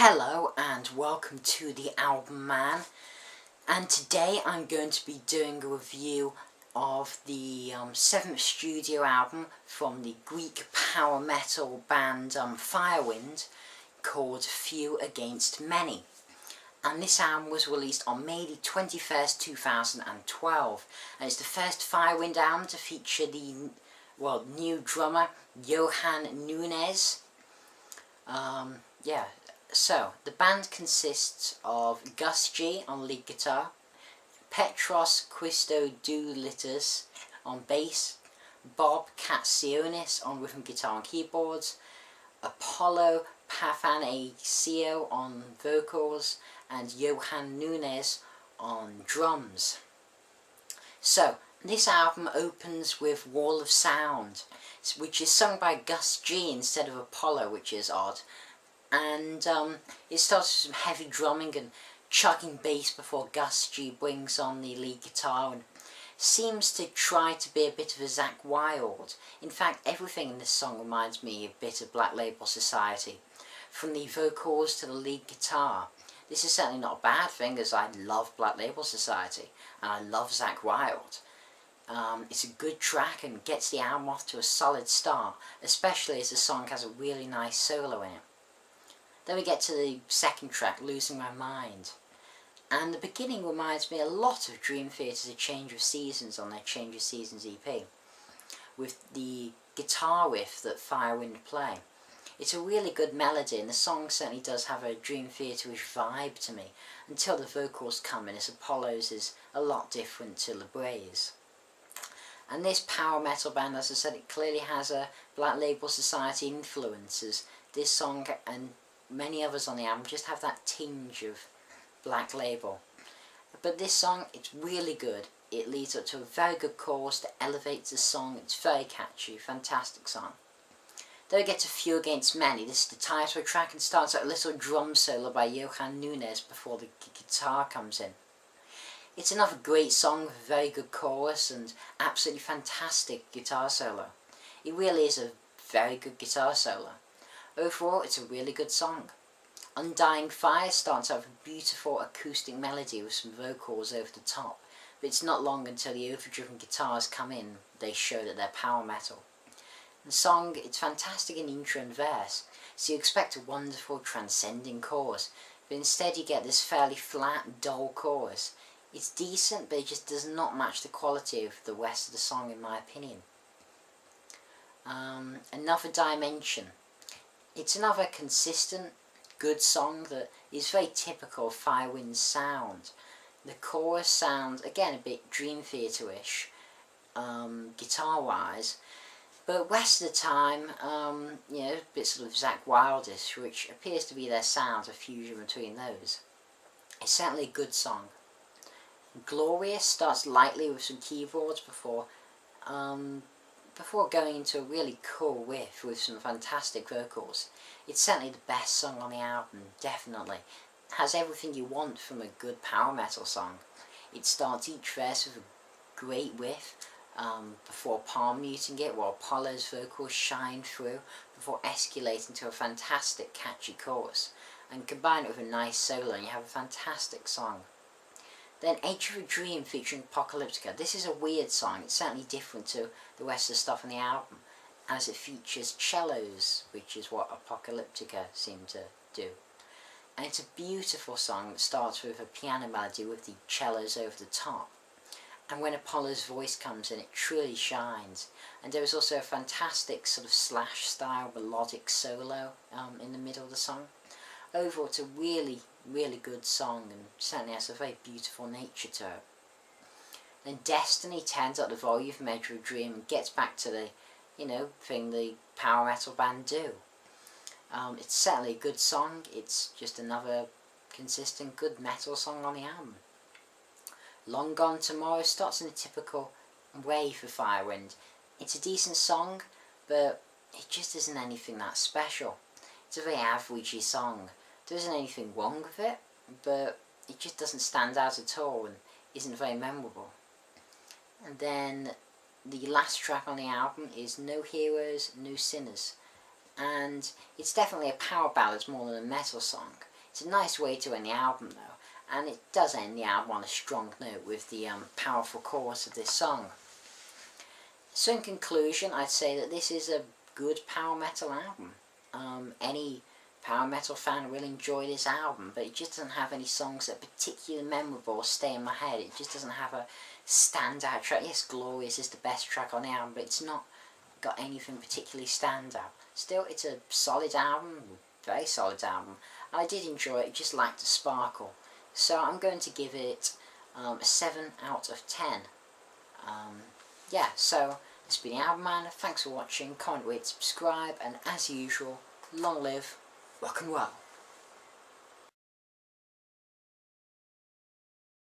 Hello and welcome to the Album Man, and today I'm going to be doing a review of the 7th studio album from the Greek power metal band Firewind, called Few Against Many. And this album was released on May the 21st, 2012, and it's the first Firewind album to feature the new drummer Johan Nunes. So, the band consists of Gus G on lead guitar, Petros Christodoulitis on bass, Bob Katsionis on rhythm guitar and keyboards, Apollo Papanasio on vocals, and Johan Nunes on drums. So, this album opens with Wall of Sound, which is sung by Gus G instead of Apollo, which is odd. And it starts with some heavy drumming and chugging bass before Gus G brings on the lead guitar and seems to try to be a bit of a Zakk Wylde. In fact, everything in this song reminds me a bit of Black Label Society, from the vocals to the lead guitar. This is certainly not a bad thing, as I love Black Label Society and I love Zakk Wylde. It's a good track and gets the album off to a solid start, especially as the song has a really nice solo in it. Then we get to the second track, Losing My Mind. And the beginning reminds me a lot of Dream Theater's A Change of Seasons on their Change of Seasons EP, with the guitar riff that Firewind play. It's a really good melody, and the song certainly does have a Dream Theater-ish vibe to me, until the vocals come in, as Apollo's is a lot different to LeBray's. And this power metal band, as I said, it clearly has a Black Label Society influences. This song and many others on the album just have that tinge of Black Label. But this song, it's really good. It leads up to a very good chorus that elevates the song. It's very catchy, fantastic song. Then we get to Few Against Many. This is the title track and starts out a little drum solo by Johan Nunes before the guitar comes in. It's another great song with a very good chorus and absolutely fantastic guitar solo. It really is a very good guitar solo. Overall, it's a really good song. Undying Fire starts out with a beautiful acoustic melody with some vocals over the top, but it's not long until the overdriven guitars come in, they show that they're power metal. The song, it's fantastic in intro and verse, so you expect a wonderful transcending chorus, but instead you get this fairly flat, dull chorus. It's decent, but it just does not match the quality of the rest of the song in my opinion. Another Dimension. It's another consistent, good song that is very typical of Firewind's sound. The chorus sounds, again, a bit Dream Theater-ish, guitar-wise, but rest of the time, a bit sort of Zakk Wylde-ish, which appears to be their sound, a fusion between those. It's certainly a good song. Glorious starts lightly with some keyboards before going into a really cool riff with some fantastic vocals. It's certainly the best song on the album, definitely. It has everything you want from a good power metal song. It starts each verse with a great riff, before palm muting it while Apollo's vocals shine through, before escalating to a fantastic catchy chorus. And combine it with a nice solo and you have a fantastic song. Then Age of a Dream featuring Apocalyptica. This is a weird song. It's certainly different to the rest of the stuff on the album, as it features cellos, which is what Apocalyptica seemed to do. And it's a beautiful song that starts with a piano melody with the cellos over the top. And when Apollo's voice comes in, it truly shines. And there is also a fantastic sort of Slash-style melodic solo in the middle of the song. Overall, it's a really, really good song and certainly has a very beautiful nature to it. Then Destiny turns up the volume from Age of a Dream and gets back to the, thing the power metal band do. It's certainly a good song. It's just another consistent good metal song on the album. Long Gone Tomorrow starts in a typical way for Firewind. It's a decent song, but it just isn't anything that special. It's a very averagey song. There isn't anything wrong with it, but it just doesn't stand out at all and isn't very memorable. And then the last track on the album is No Heroes, No Sinners. And it's definitely a power ballad more than a metal song. It's a nice way to end the album though, and it does end the album on a strong note with the powerful chorus of this song. So in conclusion, I'd say that this is a good power metal album. Any power metal fan will enjoy this album, but it just doesn't have any songs that are particularly memorable or stay in my head. It just doesn't have a standout track. Yes, Glorious is the best track on the album, but it's not got anything particularly standout. Still, it's a solid album, very solid album. I did enjoy it, just lacked a sparkle. So I'm going to give it a 7 out of 10. Yeah, so this has been the Album Man. Thanks for watching, comment, rate, subscribe, and as usual, long live rock and roll.